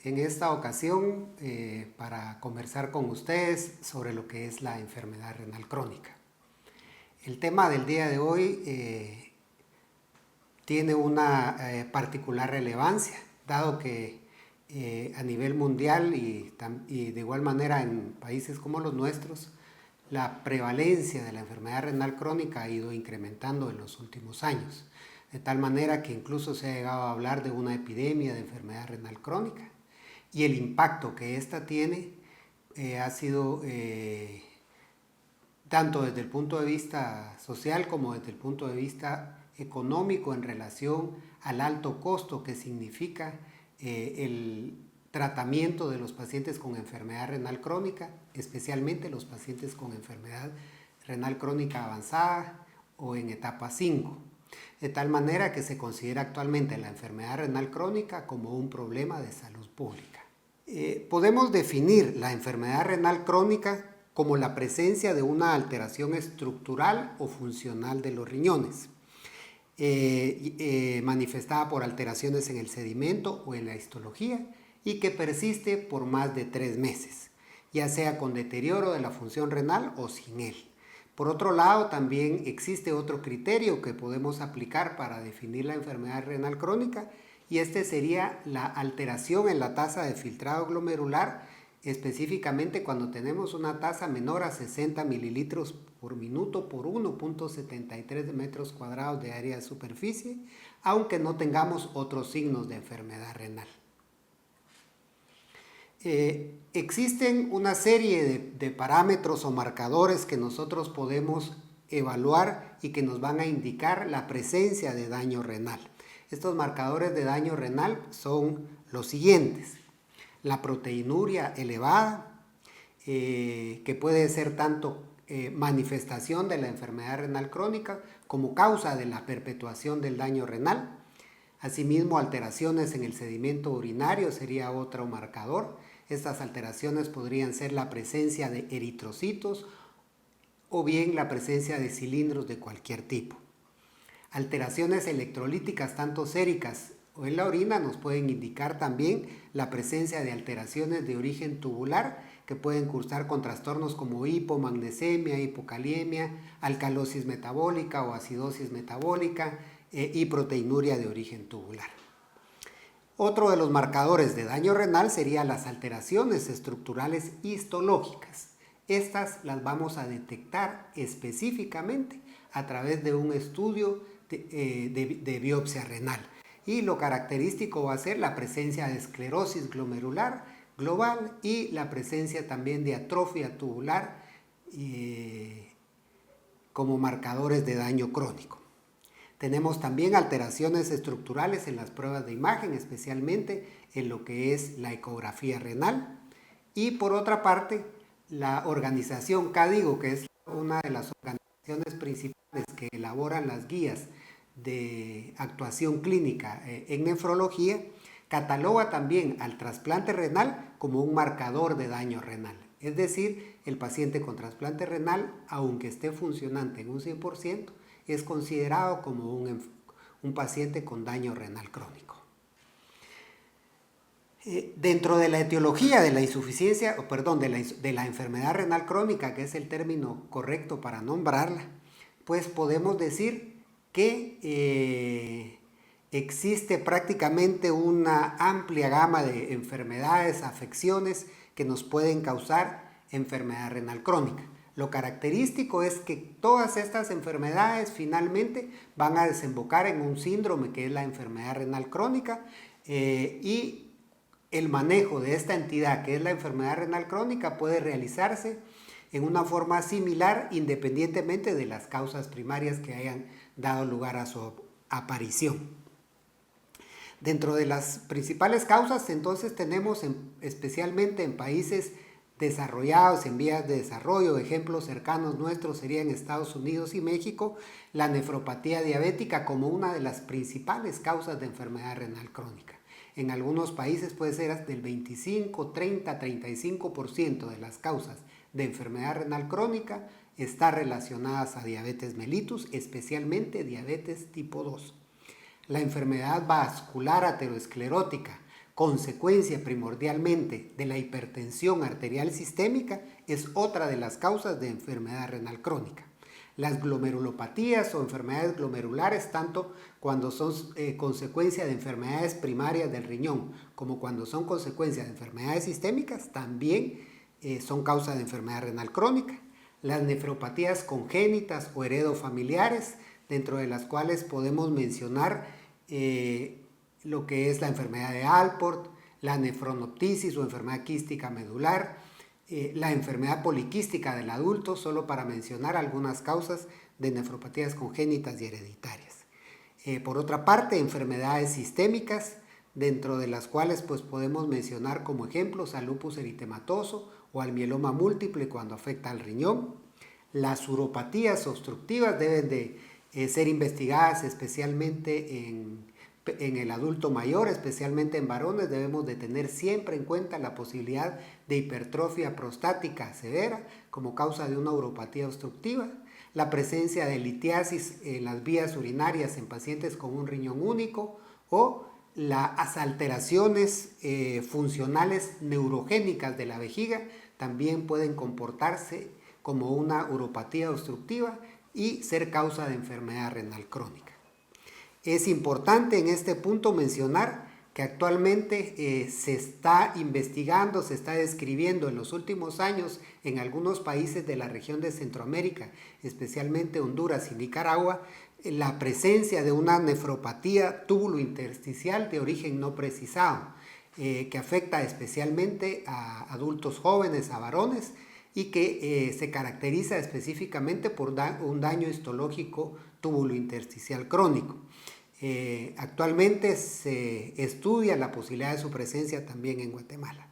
en esta ocasión para conversar con ustedes sobre lo que es la enfermedad renal crónica. El tema del día de hoy tiene una particular relevancia, dado que a nivel mundial y de igual manera en países como los nuestros, la prevalencia de la enfermedad renal crónica ha ido incrementando en los últimos años, de tal manera que incluso se ha llegado a hablar de una epidemia de enfermedad renal crónica. Y el impacto que esta tiene ha sido tanto desde el punto de vista social como desde el punto de vista económico en relación al alto costo que significa el tratamiento de los pacientes con enfermedad renal crónica, especialmente los pacientes con enfermedad renal crónica avanzada o en etapa 5. De tal manera que se considera actualmente la enfermedad renal crónica como un problema de salud pública. Podemos definir la enfermedad renal crónica como la presencia de una alteración estructural o funcional de los riñones, manifestada por alteraciones en el sedimento o en la histología y que persiste por más de 3 meses, ya sea con deterioro de la función renal o sin él. Por otro lado, también existe otro criterio que podemos aplicar para definir la enfermedad renal crónica, y este sería la alteración en la tasa de filtrado glomerular, específicamente cuando tenemos una tasa menor a 60 mililitros por minuto por 1.73 metros cuadrados de área de superficie, aunque no tengamos otros signos de enfermedad renal. Existen una serie de parámetros o marcadores que nosotros podemos evaluar y que nos van a indicar la presencia de daño renal. Estos marcadores de daño renal son los siguientes: la proteinuria elevada, que puede ser tanto manifestación de la enfermedad renal crónica como causa de la perpetuación del daño renal. Asimismo, alteraciones en el sedimento urinario sería otro marcador. Estas alteraciones podrían ser la presencia de eritrocitos o bien la presencia de cilindros de cualquier tipo. Alteraciones electrolíticas, tanto séricas o en la orina, nos pueden indicar también la presencia de alteraciones de origen tubular que pueden cursar con trastornos como hipomagnesemia, hipokaliemia, alcalosis metabólica o acidosis metabólica y proteinuria de origen tubular. Otro de los marcadores de daño renal serían las alteraciones estructurales histológicas. Estas las vamos a detectar específicamente a través de un estudio de biopsia renal. Y lo característico va a ser la presencia de esclerosis glomerular global y la presencia también de atrofia tubular como marcadores de daño crónico. Tenemos también alteraciones estructurales en las pruebas de imagen, especialmente en lo que es la ecografía renal. Y por otra parte, la organización CADIGO, que es una de las organizaciones principales que elaboran las guías de actuación clínica en nefrología, cataloga también al trasplante renal como un marcador de daño renal. Es decir, el paciente con trasplante renal, aunque esté funcionante en un 100%, es considerado como un paciente con daño renal crónico. Dentro de la etiología de la insuficiencia, de la enfermedad renal crónica, que es el término correcto para nombrarla, pues podemos decir que existe prácticamente una amplia gama de enfermedades, afecciones que nos pueden causar enfermedad renal crónica. Lo característico es que todas estas enfermedades finalmente van a desembocar en un síndrome que es la enfermedad renal crónica y el manejo de esta entidad que es la enfermedad renal crónica puede realizarse en una forma similar independientemente de las causas primarias que hayan dado lugar a su aparición. Dentro de las principales causas entonces tenemos especialmente en países desarrollados, en vías de desarrollo, ejemplos cercanos nuestros serían Estados Unidos y México, la nefropatía diabética como una de las principales causas de enfermedad renal crónica. En algunos países puede ser hasta del 25, 30, 35% de las causas de enfermedad renal crónica están relacionadas a diabetes mellitus, especialmente diabetes tipo 2. La enfermedad vascular aterosclerótica consecuencia primordialmente de la hipertensión arterial sistémica, es otra de las causas de enfermedad renal crónica. Las glomerulopatías o enfermedades glomerulares, tanto cuando son consecuencia de enfermedades primarias del riñón como cuando son consecuencia de enfermedades sistémicas, también son causa de enfermedad renal crónica. Las nefropatías congénitas o heredofamiliares, dentro de las cuales podemos mencionar lo que es la enfermedad de Alport, la nefronoptisis o enfermedad quística medular, la enfermedad poliquística del adulto, solo para mencionar algunas causas de nefropatías congénitas y hereditarias. Por otra parte, enfermedades sistémicas, dentro de las cuales pues, podemos mencionar como ejemplos al lupus eritematoso o al mieloma múltiple cuando afecta al riñón. Las uropatías obstructivas deben de ser investigadas especialmente en el adulto mayor, especialmente en varones. Debemos de tener siempre en cuenta la posibilidad de hipertrofia prostática severa como causa de una uropatía obstructiva, la presencia de litiasis en las vías urinarias en pacientes con un riñón único o las alteraciones funcionales neurogénicas de la vejiga también pueden comportarse como una uropatía obstructiva y ser causa de enfermedad renal crónica. Es importante en este punto mencionar que actualmente se está investigando, se está describiendo en los últimos años en algunos países de la región de Centroamérica, especialmente Honduras y Nicaragua, la presencia de una nefropatía túbulo-intersticial de origen no precisado, que afecta especialmente a adultos jóvenes, a varones, y que se caracteriza específicamente por un daño histológico túbulo-intersticial crónico. Actualmente se estudia la posibilidad de su presencia también en Guatemala.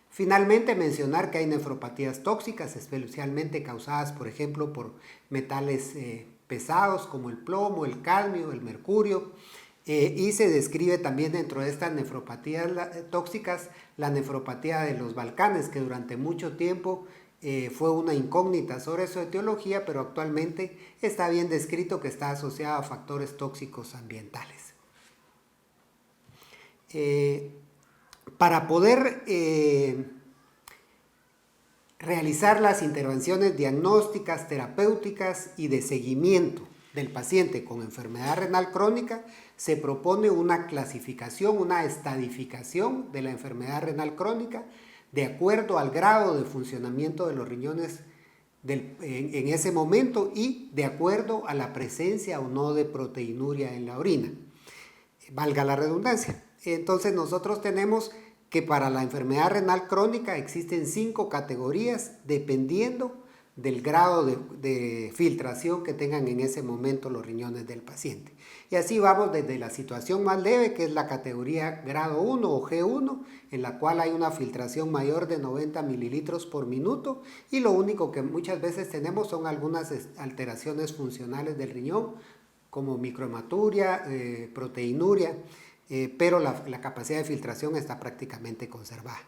Finalmente, mencionar que hay nefropatías tóxicas, especialmente causadas, por ejemplo, por metales pesados como el plomo, el cadmio, el mercurio, y se describe también dentro de estas nefropatías tóxicas la nefropatía de los Balcanes, que durante mucho tiempo fue una incógnita sobre su etiología, pero actualmente está bien descrito que está asociada a factores tóxicos ambientales. Para poder realizar las intervenciones diagnósticas, terapéuticas y de seguimiento del paciente con enfermedad renal crónica, se propone una clasificación, una estadificación de la enfermedad renal crónica de acuerdo al grado de funcionamiento de los riñones en ese momento y de acuerdo a la presencia o no de proteinuria en la orina. Valga la redundancia. Entonces nosotros tenemos que para la enfermedad renal crónica existen 5 categorías dependiendo del grado de filtración que tengan en ese momento los riñones del paciente. Y así vamos desde la situación más leve, que es la categoría grado 1 o G1, en la cual hay una filtración mayor de 90 mililitros por minuto y lo único que muchas veces tenemos son algunas alteraciones funcionales del riñón, como microhematuria, proteinuria, pero la capacidad de filtración está prácticamente conservada.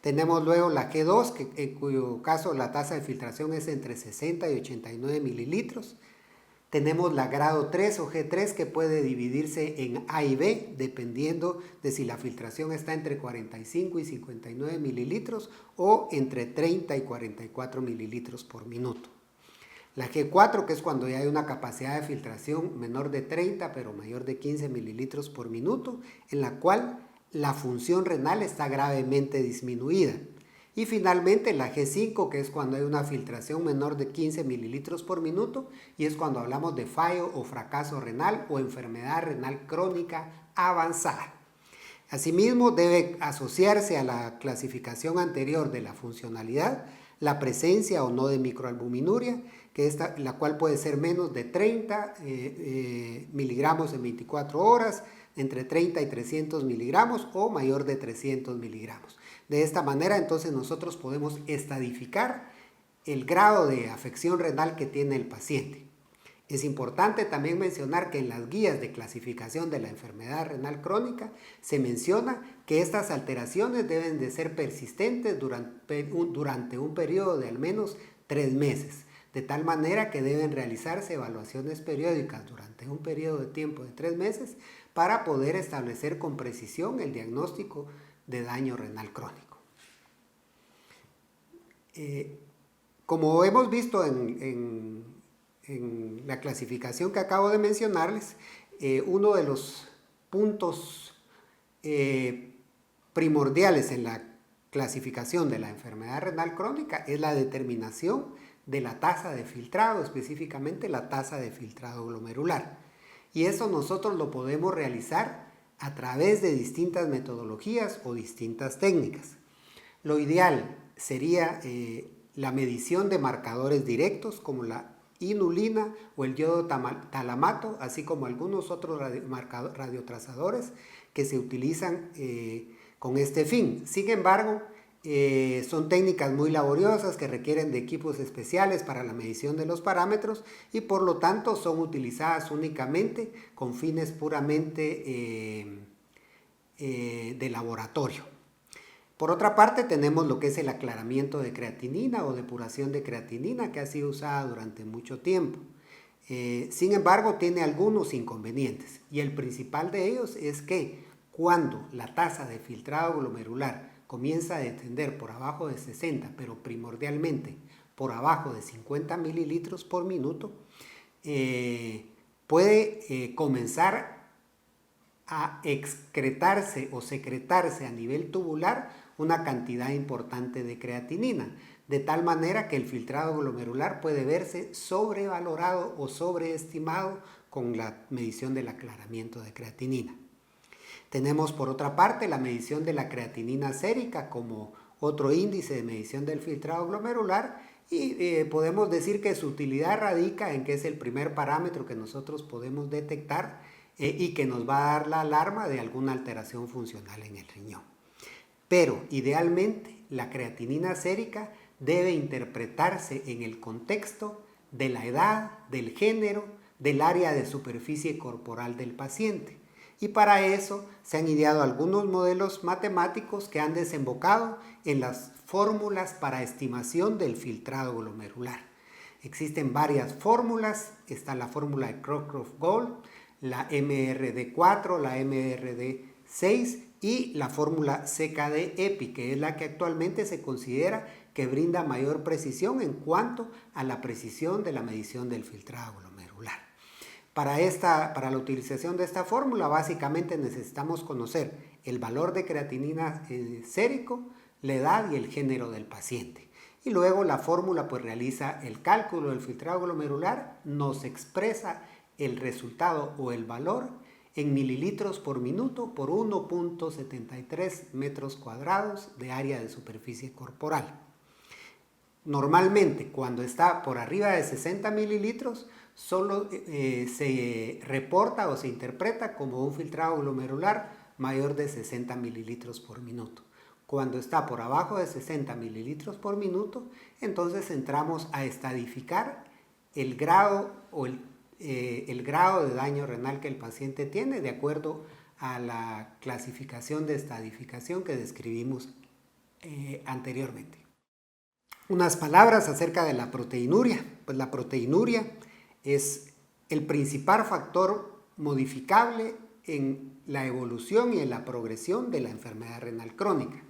Tenemos luego la G2, en cuyo caso la tasa de filtración es entre 60 y 89 mililitros. Tenemos la grado 3 o G3 que puede dividirse en A y B, dependiendo de si la filtración está entre 45 y 59 mililitros o entre 30 y 44 mililitros por minuto. La G4, que es cuando ya hay una capacidad de filtración menor de 30 pero mayor de 15 mililitros por minuto, en la cual la función renal está gravemente disminuida. Y finalmente la G5, que es cuando hay una filtración menor de 15 mililitros por minuto y es cuando hablamos de fallo o fracaso renal o enfermedad renal crónica avanzada. Asimismo, debe asociarse a la clasificación anterior de la funcionalidad la presencia o no de microalbuminuria, la cual puede ser menos de 30 miligramos en 24 horas, entre 30 y 300 miligramos o mayor de 300 miligramos. De esta manera, entonces, nosotros podemos estadificar el grado de afección renal que tiene el paciente. Es importante también mencionar que en las guías de clasificación de la enfermedad renal crónica se menciona que estas alteraciones deben de ser persistentes durante un periodo de al menos 3 meses. de tal manera que deben realizarse evaluaciones periódicas durante un periodo de tiempo de 3 meses para poder establecer con precisión el diagnóstico de daño renal crónico. Como hemos visto en la clasificación que acabo de mencionarles, uno de los puntos primordiales en la clasificación de la enfermedad renal crónica es la determinación de la tasa de filtrado, específicamente la tasa de filtrado glomerular. Y eso nosotros lo podemos realizar a través de distintas metodologías o distintas técnicas. Lo ideal sería la medición de marcadores directos como la inulina o el yodo talamato, así como algunos otros radiotrazadores que se utilizan con este fin. Sin embargo, son técnicas muy laboriosas que requieren de equipos especiales para la medición de los parámetros y por lo tanto son utilizadas únicamente con fines puramente de laboratorio. Por otra parte, tenemos lo que es el aclaramiento de creatinina o depuración de creatinina, que ha sido usada durante mucho tiempo. Sin embargo, tiene algunos inconvenientes y el principal de ellos es que cuando la tasa de filtrado glomerular comienza a descender por abajo de 60, pero primordialmente por abajo de 50 mililitros por minuto, puede comenzar a excretarse o secretarse a nivel tubular una cantidad importante de creatinina, de tal manera que el filtrado glomerular puede verse sobrevalorado o sobreestimado con la medición del aclaramiento de creatinina. Tenemos por otra parte la medición de la creatinina sérica como otro índice de medición del filtrado glomerular y podemos decir que su utilidad radica en que es el primer parámetro que nosotros podemos detectar y que nos va a dar la alarma de alguna alteración funcional en el riñón. Pero idealmente la creatinina sérica debe interpretarse en el contexto de la edad, del género, del área de superficie corporal del paciente. Y para eso se han ideado algunos modelos matemáticos que han desembocado en las fórmulas para estimación del filtrado glomerular. Existen varias fórmulas, está la fórmula de Crocroft-Gold, la MRD4, la MRD6 y la fórmula CKD-EPI, que es la que actualmente se considera que brinda mayor precisión en cuanto a la precisión de la medición del filtrado glomerular. Para la utilización de esta fórmula, básicamente necesitamos conocer el valor de creatinina sérico, la edad y el género del paciente. Y luego la fórmula pues realiza el cálculo del filtrado glomerular, nos expresa el resultado o el valor en mililitros por minuto por 1.73 metros cuadrados de área de superficie corporal. Normalmente, cuando está por arriba de 60 mililitros, solo se reporta o se interpreta como un filtrado glomerular mayor de 60 mililitros por minuto. Cuando está por abajo de 60 mililitros por minuto, entonces entramos a estadificar el grado o el grado de daño renal que el paciente tiene de acuerdo a la clasificación de estadificación que describimos anteriormente. Unas palabras acerca de la proteinuria. Pues la proteinuria es el principal factor modificable en la evolución y en la progresión de la enfermedad renal crónica.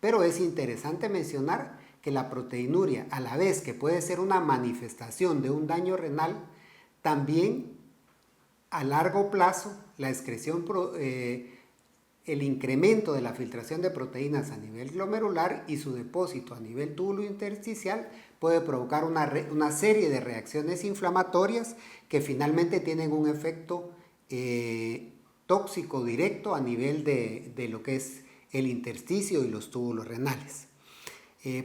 Pero es interesante mencionar que la proteinuria, a la vez que puede ser una manifestación de un daño renal, también a largo plazo la excreción, el incremento de la filtración de proteínas a nivel glomerular y su depósito a nivel túbulo intersticial puede provocar una serie de reacciones inflamatorias que finalmente tienen un efecto tóxico directo a nivel de lo que es el intersticio y los túbulos renales.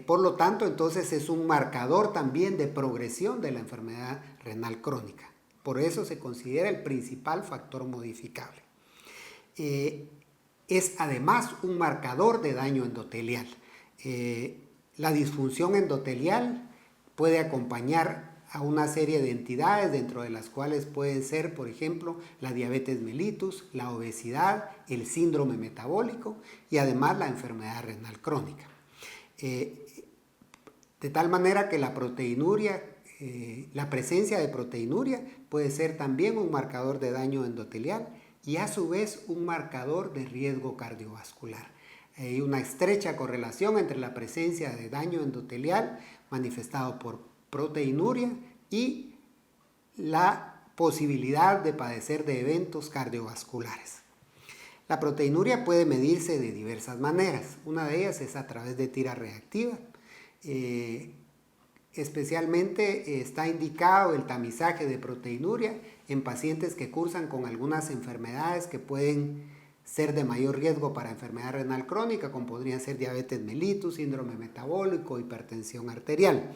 Por lo tanto, entonces es un marcador también de progresión de la enfermedad renal crónica. Por eso se considera el principal factor modificable. Es además un marcador de daño endotelial. La disfunción endotelial puede acompañar a una serie de entidades, dentro de las cuales pueden ser, por ejemplo, la diabetes mellitus, la obesidad, el síndrome metabólico y además la enfermedad renal crónica. De tal manera que la proteinuria la presencia de proteinuria puede ser también un marcador de daño endotelial y a su vez un marcador de riesgo cardiovascular. Hay una estrecha correlación entre la presencia de daño endotelial manifestado por proteinuria y la posibilidad de padecer de eventos cardiovasculares. La proteinuria puede medirse de diversas maneras. Una de ellas es a través de tira reactiva. Especialmente está indicado el tamizaje de proteinuria en pacientes que cursan con algunas enfermedades que pueden ser de mayor riesgo para enfermedad renal crónica, como podrían ser diabetes mellitus, síndrome metabólico, hipertensión arterial.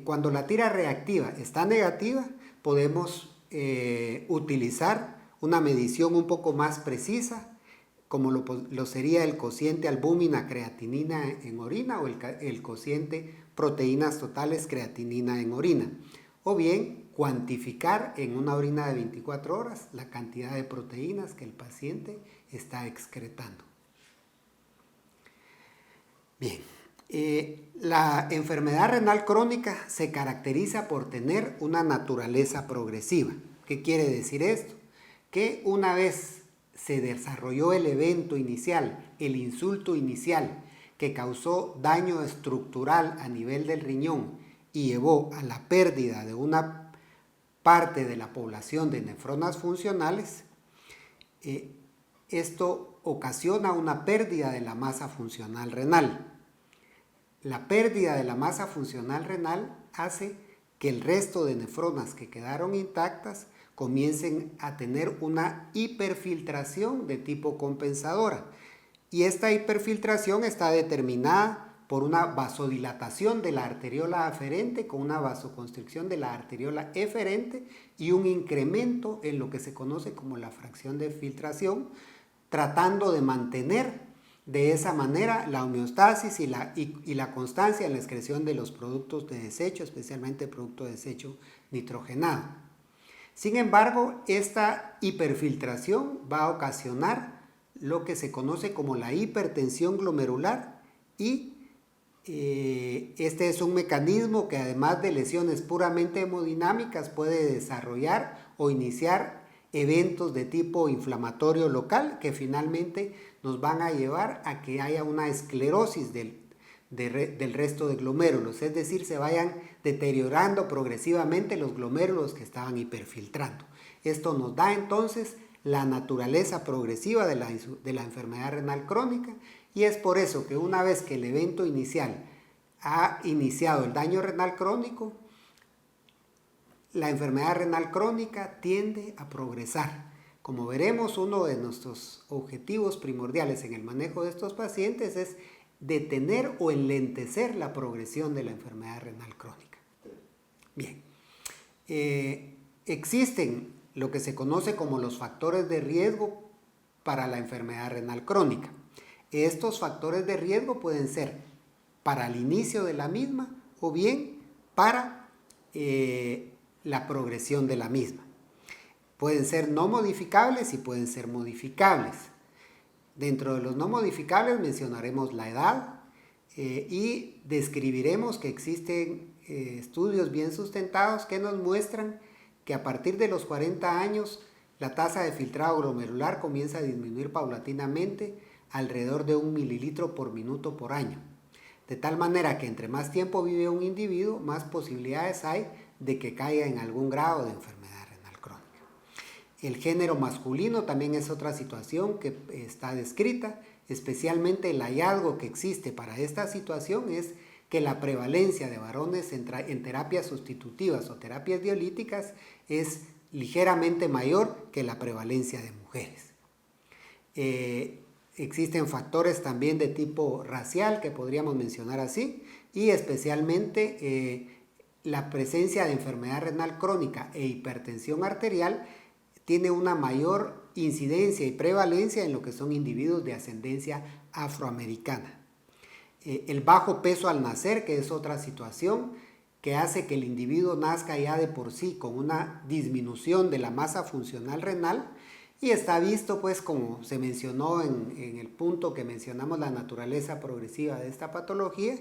Cuando la tira reactiva está negativa, podemos utilizar una medición un poco más precisa, como lo sería el cociente albúmina-creatinina en orina o el cociente proteínas totales creatinina en orina, o bien cuantificar en una orina de 24 horas la cantidad de proteínas que el paciente está excretando. Bien, la enfermedad renal crónica se caracteriza por tener una naturaleza progresiva. ¿Qué quiere decir esto? Que una vez se desarrolló el evento inicial, el insulto inicial, que causó daño estructural a nivel del riñón y llevó a la pérdida de una parte de la población de nefronas funcionales, esto ocasiona una pérdida de la masa funcional renal. La pérdida de la masa funcional renal hace que el resto de nefronas que quedaron intactas comiencen a tener una hiperfiltración de tipo compensadora. Y esta hiperfiltración está determinada por una vasodilatación de la arteriola aferente con una vasoconstricción de la arteriola eferente y un incremento en lo que se conoce como la fracción de filtración, tratando de mantener de esa manera la homeostasis y la constancia en la excreción de los productos de desecho, especialmente el producto de desecho nitrogenado. Sin embargo, esta hiperfiltración va a ocasionar lo que se conoce como la hipertensión glomerular y este es un mecanismo que además de lesiones puramente hemodinámicas puede desarrollar o iniciar eventos de tipo inflamatorio local que finalmente nos van a llevar a que haya una esclerosis del resto de glomérulos, es decir, se vayan deteriorando progresivamente los glomérulos que estaban hiperfiltrando. Esto nos da entonces la naturaleza progresiva de la enfermedad renal crónica y es por eso que una vez que el evento inicial ha iniciado el daño renal crónico, la enfermedad renal crónica tiende a progresar. Como veremos, uno de nuestros objetivos primordiales en el manejo de estos pacientes es detener o enlentecer la progresión de la enfermedad renal crónica. Bien, existen lo que se conoce como los factores de riesgo para la enfermedad renal crónica. Estos factores de riesgo pueden ser para el inicio de la misma o bien para la progresión de la misma. Pueden ser no modificables y pueden ser modificables. Dentro de los no modificables mencionaremos la edad y describiremos que existen estudios bien sustentados que nos muestran que a partir de los 40 años la tasa de filtrado glomerular comienza a disminuir paulatinamente alrededor de 1 mililitro por minuto por año. De tal manera que entre más tiempo vive un individuo, más posibilidades hay de que caiga en algún grado de enfermedad renal crónica. El género masculino también es otra situación que está descrita, especialmente el hallazgo que existe para esta situación es que la prevalencia de varones en terapias sustitutivas o terapias dialíticas es ligeramente mayor que la prevalencia de mujeres. Existen factores también de tipo racial que podríamos mencionar así y especialmente la presencia de enfermedad renal crónica e hipertensión arterial tiene una mayor incidencia y prevalencia en lo que son individuos de ascendencia afroamericana. El bajo peso al nacer, que es otra situación que hace que el individuo nazca ya de por sí con una disminución de la masa funcional renal y está visto, pues, como se mencionó en el punto que mencionamos la naturaleza progresiva de esta patología,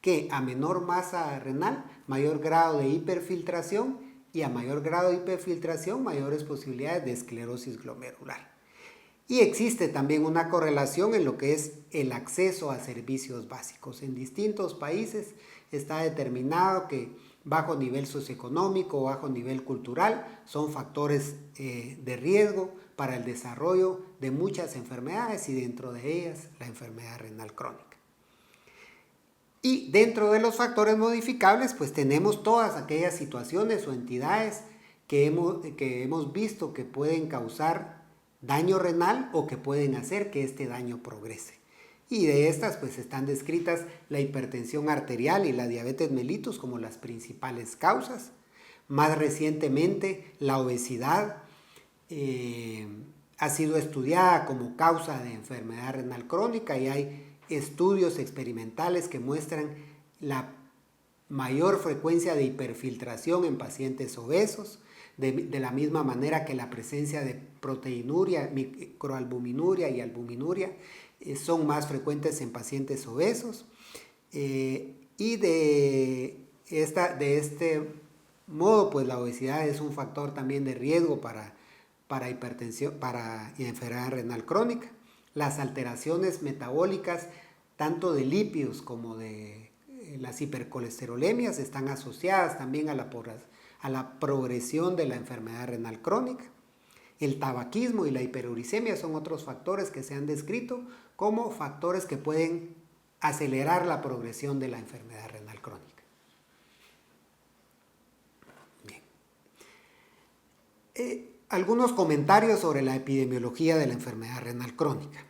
que a menor masa renal, mayor grado de hiperfiltración, y a mayor grado de hiperfiltración, mayores posibilidades de esclerosis glomerular. Y existe también una correlación en lo que es el acceso a servicios básicos. En distintos países está determinado que bajo nivel socioeconómico o bajo nivel cultural son factores de riesgo para el desarrollo de muchas enfermedades y dentro de ellas la enfermedad renal crónica. Y dentro de los factores modificables pues tenemos todas aquellas situaciones o entidades que hemos visto que pueden causar daño renal o que pueden hacer que este daño progrese. Y de estas pues están descritas la hipertensión arterial y la diabetes mellitus como las principales causas. Más recientemente la obesidad ha sido estudiada como causa de enfermedad renal crónica y hay estudios experimentales que muestran la mayor frecuencia de hiperfiltración en pacientes obesos, de la misma manera que la presencia de proteinuria, microalbuminuria y albuminuria son más frecuentes en pacientes obesos. Y de este modo, pues la obesidad es un factor también de riesgo para hipertensión, para enfermedad renal crónica. Las alteraciones metabólicas, tanto de lípidos como de las hipercolesterolemias, están asociadas también a la progresión de la enfermedad renal crónica. El tabaquismo y la hiperuricemia son otros factores que se han descrito como factores que pueden acelerar la progresión de la enfermedad renal crónica. Bien. Algunos comentarios sobre la epidemiología de la enfermedad renal crónica.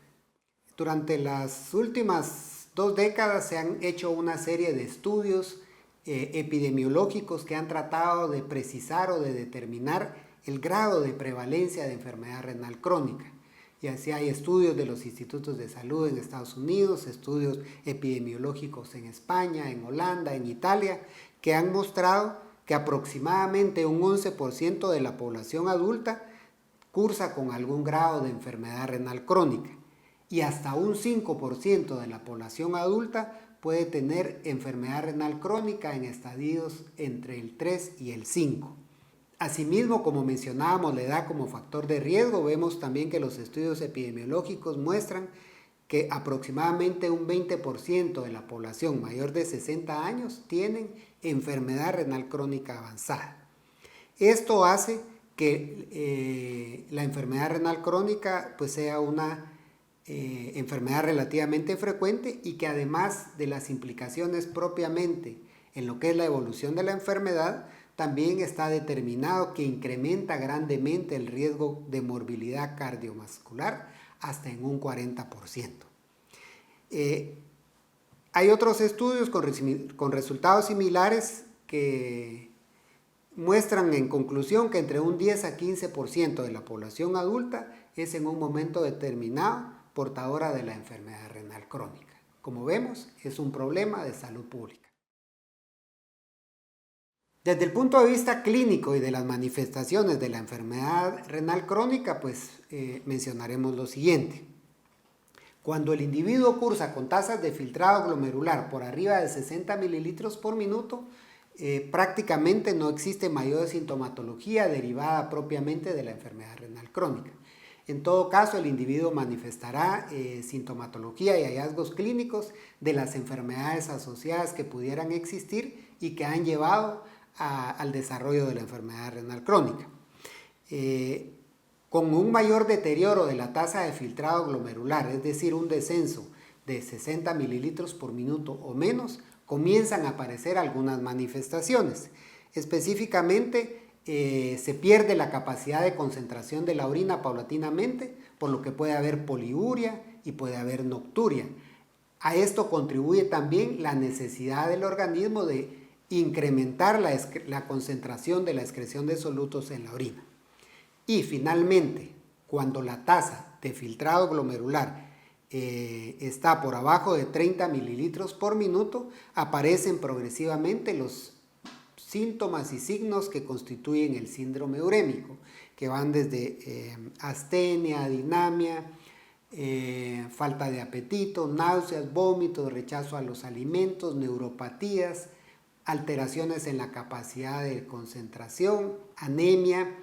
Durante las últimas 2 décadas se han hecho una serie de estudios epidemiológicos que han tratado de precisar o de determinar el grado de prevalencia de enfermedad renal crónica. Y así hay estudios de los institutos de salud en Estados Unidos, estudios epidemiológicos en España, en Holanda, en Italia, que han mostrado que aproximadamente un 11% de la población adulta cursa con algún grado de enfermedad renal crónica y hasta un 5% de la población adulta puede tener enfermedad renal crónica en estadios entre el 3 y el 5. Asimismo, como mencionábamos la edad como factor de riesgo, vemos también que los estudios epidemiológicos muestran que aproximadamente un 20% de la población mayor de 60 años tienen enfermedad renal crónica avanzada. Esto hace que la enfermedad renal crónica pues sea una enfermedad relativamente frecuente y que además de las implicaciones propiamente en lo que es la evolución de la enfermedad, también está determinado que incrementa grandemente el riesgo de morbilidad cardiovascular hasta en un 40%. Hay otros estudios con resultados similares que muestran en conclusión que entre un 10 a 15% de la población adulta es en un momento determinado portadora de la enfermedad renal crónica. Como vemos, es un problema de salud pública. Desde el punto de vista clínico y de las manifestaciones de la enfermedad renal crónica, pues mencionaremos lo siguiente. Cuando el individuo cursa con tasas de filtrado glomerular por arriba de 60 mililitros por minuto, prácticamente no existe mayor sintomatología derivada propiamente de la enfermedad renal crónica. En todo caso, el individuo manifestará sintomatología y hallazgos clínicos de las enfermedades asociadas que pudieran existir y que han llevado al desarrollo de la enfermedad renal crónica. Con un mayor deterioro de la tasa de filtrado glomerular, es decir, un descenso de 60 mililitros por minuto o menos, comienzan a aparecer algunas manifestaciones. Específicamente, se pierde la capacidad de concentración de la orina paulatinamente, por lo que puede haber poliuria y puede haber nocturia. A esto contribuye también la necesidad del organismo de incrementar la concentración de la excreción de solutos en la orina. Y finalmente, cuando la tasa de filtrado glomerular está por abajo de 30 mililitros por minuto, aparecen progresivamente los síntomas y signos que constituyen el síndrome urémico, que van desde astenia, dinamia, falta de apetito, náuseas, vómitos, rechazo a los alimentos, neuropatías, alteraciones en la capacidad de concentración, anemia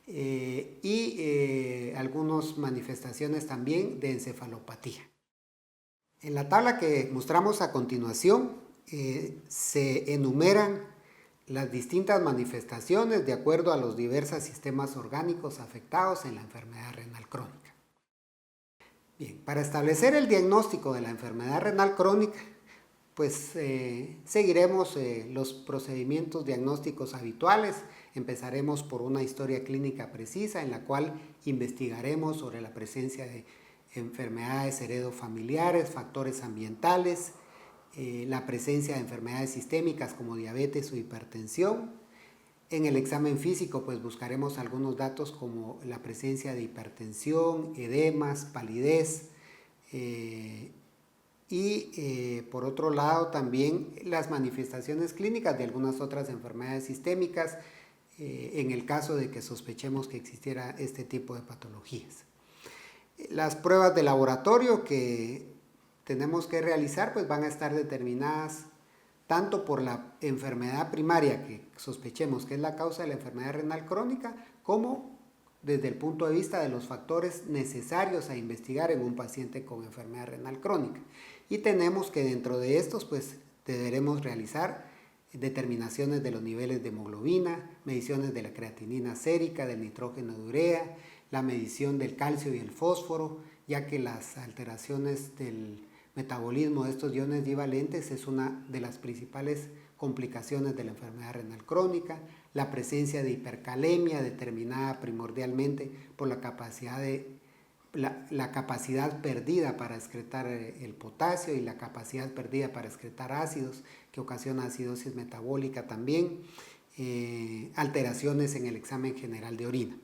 y algunas manifestaciones también de encefalopatía. En la tabla que mostramos a continuación se enumeran las distintas manifestaciones de acuerdo a los diversos sistemas orgánicos afectados en la enfermedad renal crónica. Bien, para establecer el diagnóstico de la enfermedad renal crónica, pues seguiremos los procedimientos diagnósticos habituales. Empezaremos por una historia clínica precisa en la cual investigaremos sobre la presencia de enfermedades heredofamiliares, factores ambientales, la presencia de enfermedades sistémicas como diabetes o hipertensión. En el examen físico pues buscaremos algunos datos como la presencia de hipertensión, edemas, palidez por otro lado también las manifestaciones clínicas de algunas otras enfermedades sistémicas en el caso de que sospechemos que existiera este tipo de patologías. Las pruebas de laboratorio que tenemos que realizar pues van a estar determinadas tanto por la enfermedad primaria que sospechemos que es la causa de la enfermedad renal crónica, como desde el punto de vista de los factores necesarios a investigar en un paciente con enfermedad renal crónica. Y tenemos que dentro de estos pues deberemos realizar determinaciones de los niveles de hemoglobina, mediciones de la creatinina sérica, del nitrógeno de urea, la medición del calcio y el fósforo, ya que las alteraciones del metabolismo de estos iones divalentes es una de las principales complicaciones de la enfermedad renal crónica, la presencia de hipercalemia determinada primordialmente por la capacidad perdida para excretar el potasio y la capacidad perdida para excretar ácidos que ocasiona acidosis metabólica también, alteraciones en el examen general de orina.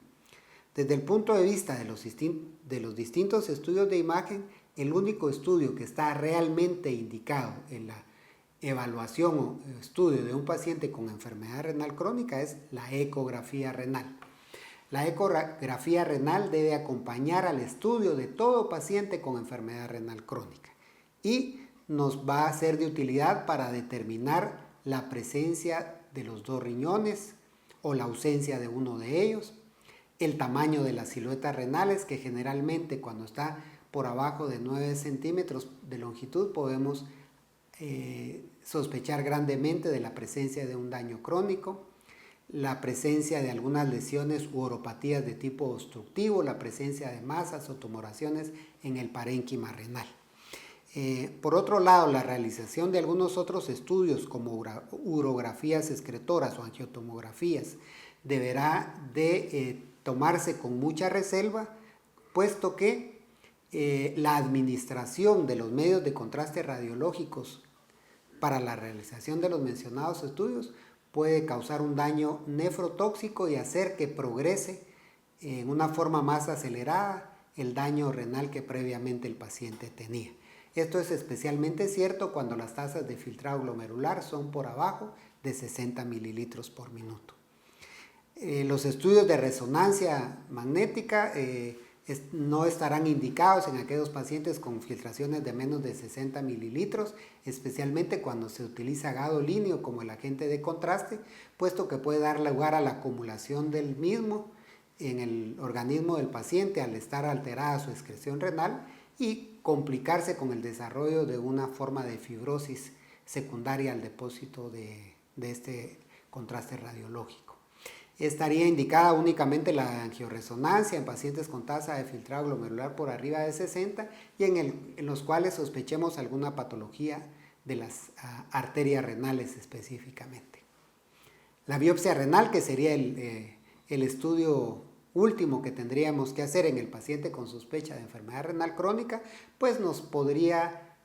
Desde el punto de vista de los distintos estudios de imagen, el único estudio que está realmente indicado en la evaluación o estudio de un paciente con enfermedad renal crónica es la ecografía renal. La ecografía renal debe acompañar al estudio de todo paciente con enfermedad renal crónica y nos va a ser de utilidad para determinar la presencia de los dos riñones o la ausencia de uno de ellos, el tamaño de las siluetas renales, que generalmente cuando está por abajo de 9 centímetros de longitud podemos sospechar grandemente de la presencia de un daño crónico, la presencia de algunas lesiones u oropatías de tipo obstructivo, la presencia de masas o tumoraciones en el parénquima renal. Por otro lado, la realización de algunos otros estudios como urografías excretoras o angiotomografías deberá de tomarse con mucha reserva, puesto que la administración de los medios de contraste radiológicos para la realización de los mencionados estudios puede causar un daño nefrotóxico y hacer que progrese en una forma más acelerada el daño renal que previamente el paciente tenía. Esto es especialmente cierto cuando las tasas de filtrado glomerular son por abajo de 60 mililitros por minuto. Los estudios de resonancia magnética no estarán indicados en aquellos pacientes con filtraciones de menos de 60 mililitros, especialmente cuando se utiliza gadolínio como el agente de contraste, puesto que puede dar lugar a la acumulación del mismo en el organismo del paciente al estar alterada su excreción renal y complicarse con el desarrollo de una forma de fibrosis secundaria al depósito de este contraste radiológico. Estaría indicada únicamente la angioresonancia en pacientes con tasa de filtrado glomerular por arriba de 60 y en los cuales sospechemos alguna patología de las arterias renales específicamente. La biopsia renal, que sería el estudio último que tendríamos que hacer en el paciente con sospecha de enfermedad renal crónica, pues nos podría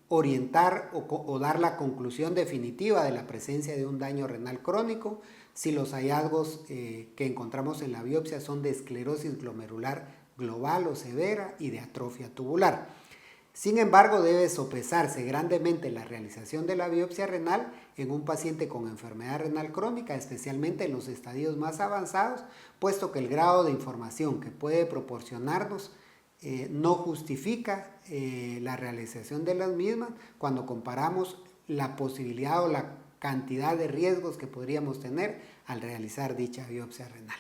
orientar o dar la conclusión definitiva de la presencia de un daño renal crónico si los hallazgos que encontramos en la biopsia son de esclerosis glomerular global o severa y de atrofia tubular. Sin embargo, debe sopesarse grandemente la realización de la biopsia renal en un paciente con enfermedad renal crónica, especialmente en los estadios más avanzados, puesto que el grado de información que puede proporcionarnos no justifica la realización de las mismas cuando comparamos la posibilidad o la cantidad de riesgos que podríamos tener al realizar dicha biopsia renal.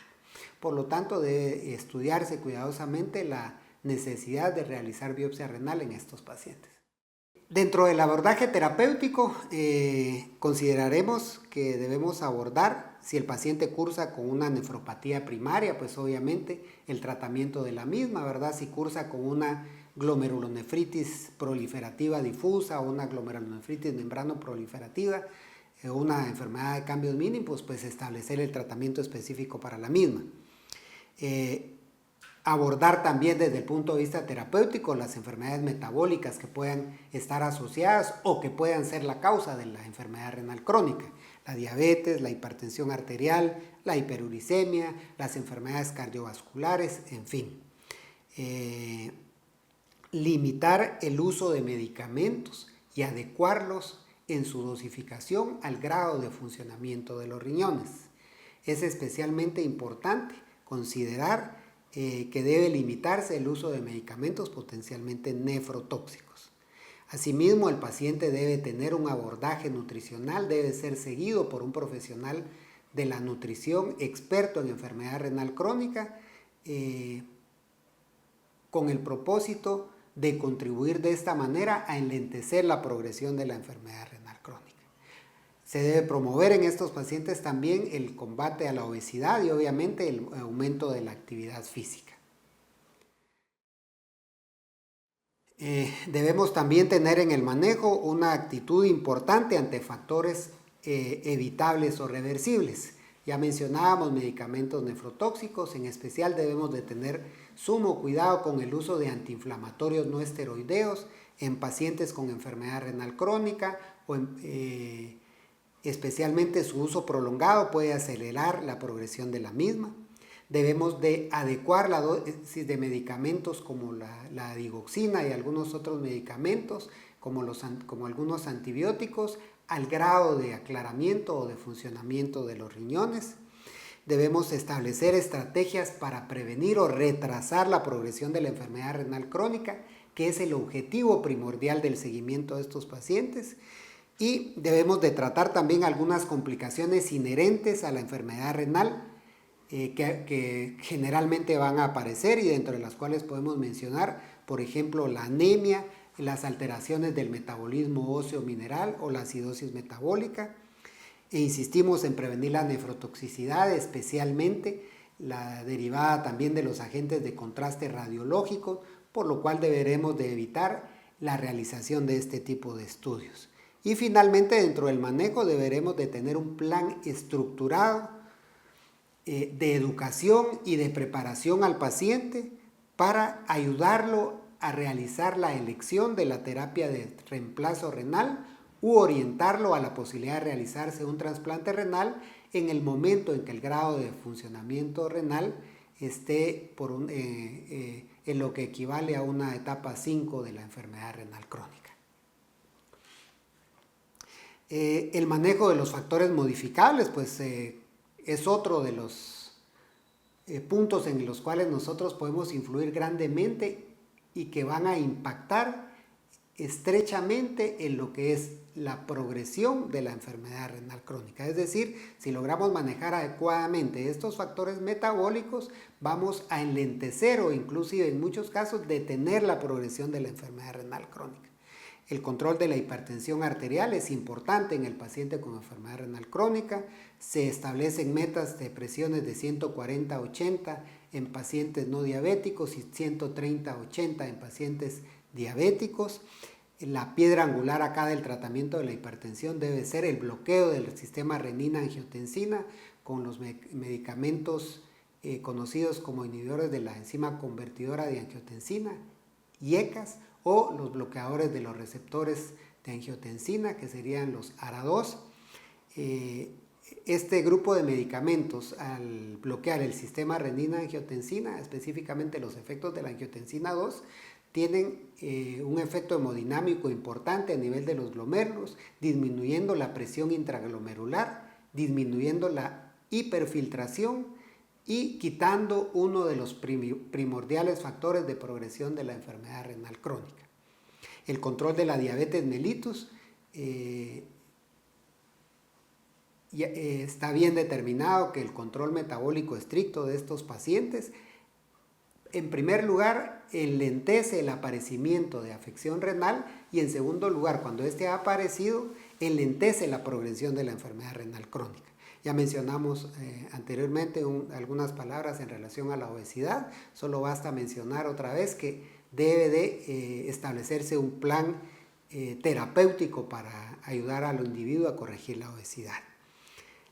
Por lo tanto, debe estudiarse cuidadosamente la necesidad de realizar biopsia renal en estos pacientes. Dentro del abordaje terapéutico, consideraremos que debemos abordar si el paciente cursa con una nefropatía primaria, pues obviamente el tratamiento de la misma, ¿verdad? Si cursa con una glomerulonefritis proliferativa difusa o una glomerulonefritis membrano proliferativa, una enfermedad de cambios mínimos, pues establecer el tratamiento específico para la misma. Abordar también desde el punto de vista terapéutico las enfermedades metabólicas que puedan estar asociadas o que puedan ser la causa de la enfermedad renal crónica. La diabetes, la hipertensión arterial, la hiperuricemia, las enfermedades cardiovasculares, en fin. Limitar el uso de medicamentos y adecuarlos en su dosificación al grado de funcionamiento de los riñones. Es especialmente importante considerar que debe limitarse el uso de medicamentos potencialmente nefrotóxicos. Asimismo, el paciente debe tener un abordaje nutricional, debe ser seguido por un profesional de la nutrición experto en enfermedad renal crónica con el propósito de contribuir de esta manera a enlentecer la progresión de la enfermedad renal crónica. Se debe promover en estos pacientes también el combate a la obesidad y obviamente el aumento de la actividad física. Debemos también tener en el manejo una actitud importante ante factores evitables o reversibles. Ya mencionábamos medicamentos nefrotóxicos, en especial debemos de tener sumo cuidado con el uso de antiinflamatorios no esteroideos en pacientes con enfermedad renal crónica o especialmente su uso prolongado puede acelerar la progresión de la misma. Debemos de adecuar la dosis de medicamentos como la digoxina y algunos otros medicamentos como algunos antibióticos al grado de aclaramiento o de funcionamiento de los riñones. Debemos establecer estrategias para prevenir o retrasar la progresión de la enfermedad renal crónica, que es el objetivo primordial del seguimiento de estos pacientes. Y debemos de tratar también algunas complicaciones inherentes a la enfermedad renal que generalmente van a aparecer y dentro de las cuales podemos mencionar, por ejemplo, la anemia, las alteraciones del metabolismo óseo mineral o la acidosis metabólica. E insistimos en prevenir la nefrotoxicidad, especialmente la derivada también de los agentes de contraste radiológico, por lo cual deberemos de evitar la realización de este tipo de estudios. Y finalmente, dentro del manejo deberemos de tener un plan estructurado de educación y de preparación al paciente para ayudarlo a realizar la elección de la terapia de reemplazo renal u orientarlo a la posibilidad de realizarse un trasplante renal en el momento en que el grado de funcionamiento renal esté en lo que equivale a una etapa 5 de la enfermedad renal crónica. El manejo de los factores modificables, pues es otro de los puntos en los cuales nosotros podemos influir grandemente y que van a impactar estrechamente en lo que es la progresión de la enfermedad renal crónica. Es decir, si logramos manejar adecuadamente estos factores metabólicos, vamos a enlentecer o inclusive en muchos casos detener la progresión de la enfermedad renal crónica. El control de la hipertensión arterial es importante en el paciente con enfermedad renal crónica. Se establecen metas de presiones de 140-80 en pacientes no diabéticos y 130-80 en pacientes diabéticos. La piedra angular acá del tratamiento de la hipertensión debe ser el bloqueo del sistema renina-angiotensina con los medicamentos conocidos como inhibidores de la enzima convertidora de angiotensina, IECAS, o los bloqueadores de los receptores de angiotensina, que serían los ARA2. Este grupo de medicamentos, al bloquear el sistema renina-angiotensina, específicamente los efectos de la angiotensina 2, tienen un efecto hemodinámico importante a nivel de los glomérulos, disminuyendo la presión intraglomerular, disminuyendo la hiperfiltración y quitando uno de los primordiales factores de progresión de la enfermedad renal crónica. El control de la diabetes mellitus está bien determinado que el control metabólico estricto de estos pacientes, en primer lugar, enlentece el aparecimiento de afección renal y en segundo lugar, cuando este ha aparecido, enlentece la progresión de la enfermedad renal crónica. Ya mencionamos anteriormente algunas palabras en relación a la obesidad, solo basta mencionar otra vez que debe de establecerse un plan terapéutico para ayudar al individuo a corregir la obesidad.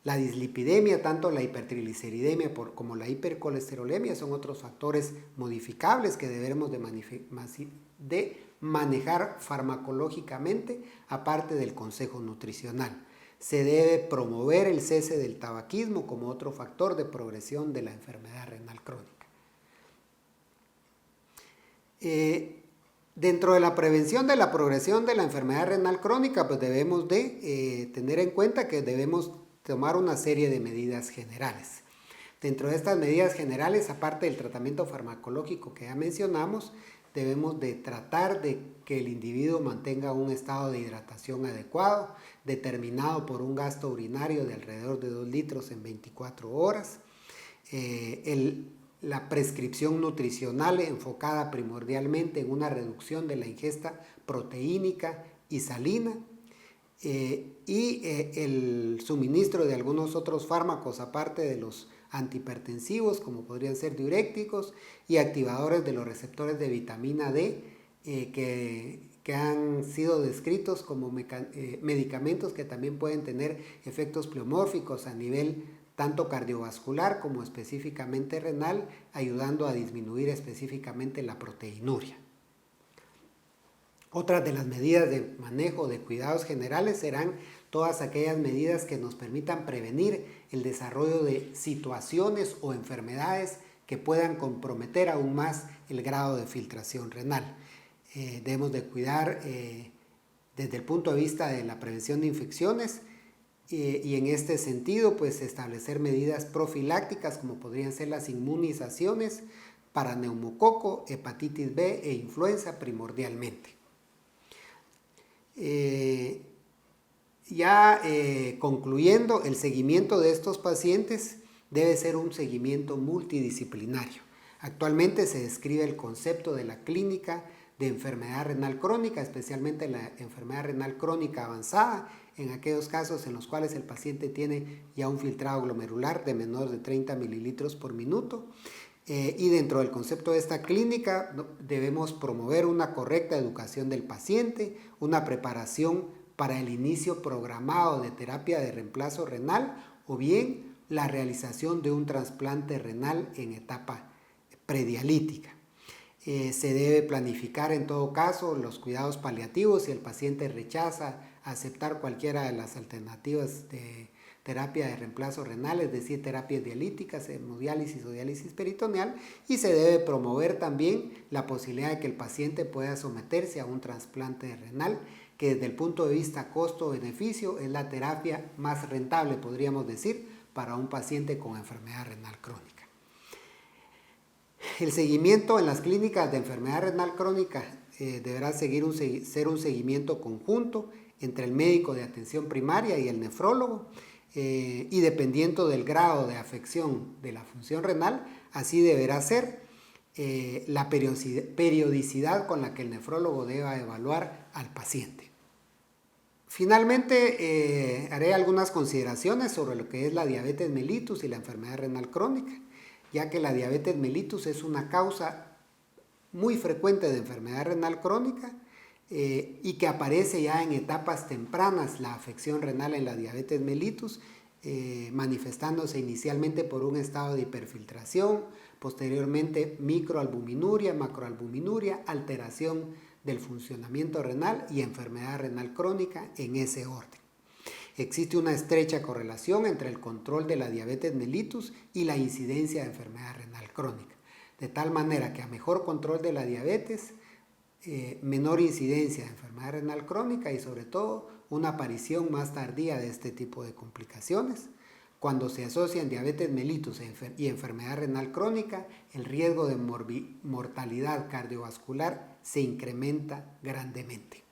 La dislipidemia, tanto la hipertrigliceridemia como la hipercolesterolemia, son otros factores modificables que debemos de manejar farmacológicamente, aparte del consejo nutricional. Se debe promover el cese del tabaquismo como otro factor de progresión de la enfermedad renal crónica. Dentro de la prevención de la progresión de la enfermedad renal crónica, pues debemos de tener en cuenta que debemos tomar una serie de medidas generales. Dentro de estas medidas generales, aparte del tratamiento farmacológico que ya mencionamos, debemos de tratar de que el individuo mantenga un estado de hidratación adecuado, determinado por un gasto urinario de alrededor de 2 litros en 24 horas. La prescripción nutricional enfocada primordialmente en una reducción de la ingesta proteínica y salina, el suministro de algunos otros fármacos aparte de los antihipertensivos, como podrían ser diuréticos y activadores de los receptores de vitamina D, que han sido descritos como medicamentos que también pueden tener efectos pleomórficos a nivel tanto cardiovascular como específicamente renal, ayudando a disminuir específicamente la proteinuria. Otras de las medidas de manejo de cuidados generales serán todas aquellas medidas que nos permitan prevenir el desarrollo de situaciones o enfermedades que puedan comprometer aún más el grado de filtración renal. Debemos de cuidar desde el punto de vista de la prevención de infecciones y en este sentido pues establecer medidas profilácticas como podrían ser las inmunizaciones para neumococo, hepatitis B e influenza primordialmente. Concluyendo, el seguimiento de estos pacientes debe ser un seguimiento multidisciplinario. Actualmente se describe el concepto de la clínica de enfermedad renal crónica, especialmente la enfermedad renal crónica avanzada, en aquellos casos en los cuales el paciente tiene ya un filtrado glomerular de menor de 30 mililitros por minuto. Y dentro del concepto de esta clínica debemos promover una correcta educación del paciente, una preparación para el inicio programado de terapia de reemplazo renal o bien la realización de un trasplante renal en etapa predialítica. Se debe planificar en todo caso los cuidados paliativos si el paciente rechaza aceptar cualquiera de las alternativas de terapia de reemplazo renal, es decir, terapias dialíticas, hemodiálisis o diálisis peritoneal, y se debe promover también la posibilidad de que el paciente pueda someterse a un trasplante renal, que desde el punto de vista costo-beneficio es la terapia más rentable, podríamos decir, para un paciente con enfermedad renal crónica. El seguimiento en las clínicas de enfermedad renal crónica deberá ser un seguimiento conjunto entre el médico de atención primaria y el nefrólogo, y dependiendo del grado de afección de la función renal, así deberá ser la periodicidad con la que el nefrólogo deba evaluar al paciente. Finalmente, haré algunas consideraciones sobre lo que es la diabetes mellitus y la enfermedad renal crónica, ya que la diabetes mellitus es una causa muy frecuente de enfermedad renal crónica y que aparece ya en etapas tempranas la afección renal en la diabetes mellitus, manifestándose inicialmente por un estado de hiperfiltración, posteriormente microalbuminuria, macroalbuminuria, alteración del funcionamiento renal y enfermedad renal crónica en ese orden. Existe una estrecha correlación entre el control de la diabetes mellitus y la incidencia de enfermedad renal crónica, de tal manera que a mejor control de la diabetes, menor incidencia de enfermedad renal crónica y sobre todo una aparición más tardía de este tipo de complicaciones. Cuando se asocian diabetes mellitus y enfermedad renal crónica, el riesgo de mortalidad cardiovascular se incrementa grandemente.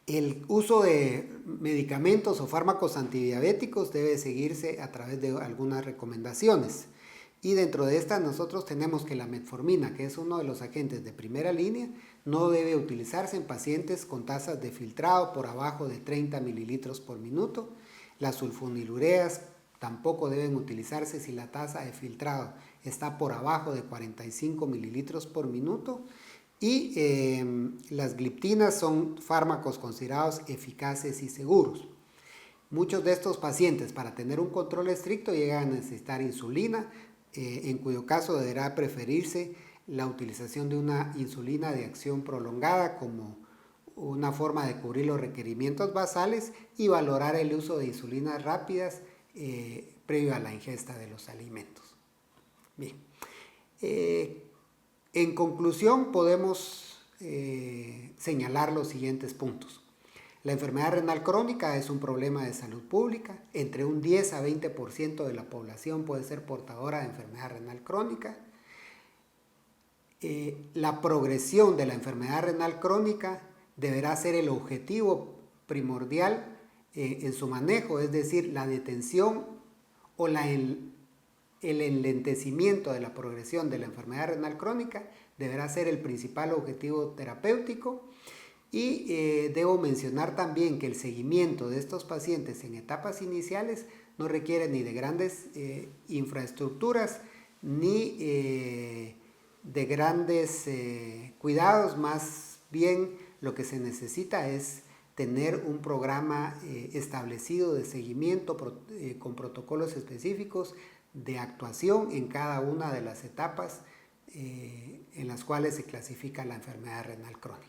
El uso de medicamentos o fármacos antidiabéticos debe seguirse a través de algunas recomendaciones. Y dentro de estas nosotros tenemos que la metformina, que es uno de los agentes de primera línea, no debe utilizarse en pacientes con tasas de filtrado por abajo de 30 mililitros por minuto. Las sulfonilureas tampoco deben utilizarse si la tasa de filtrado está por abajo de 45 mililitros por minuto. Y las gliptinas son fármacos considerados eficaces y seguros. Muchos de estos pacientes, para tener un control estricto, llegan a necesitar insulina, en cuyo caso deberá preferirse la utilización de una insulina de acción prolongada como una forma de cubrir los requerimientos basales y valorar el uso de insulinas rápidas previo a la ingesta de los alimentos. Bien. En conclusión, podemos señalar los siguientes puntos. La enfermedad renal crónica es un problema de salud pública. Entre un 10 a 20% de la población puede ser portadora de enfermedad renal crónica. La progresión de la enfermedad renal crónica deberá ser el objetivo primordial en su manejo, es decir, la detención o el enlentecimiento de la progresión de la enfermedad renal crónica deberá ser el principal objetivo terapéutico. Y debo mencionar también que el seguimiento de estos pacientes en etapas iniciales no requiere ni de grandes infraestructuras ni de grandes cuidados, más bien lo que se necesita es tener un programa establecido de seguimiento con protocolos específicos de actuación en cada una de las etapas en las cuales se clasifica la enfermedad renal crónica.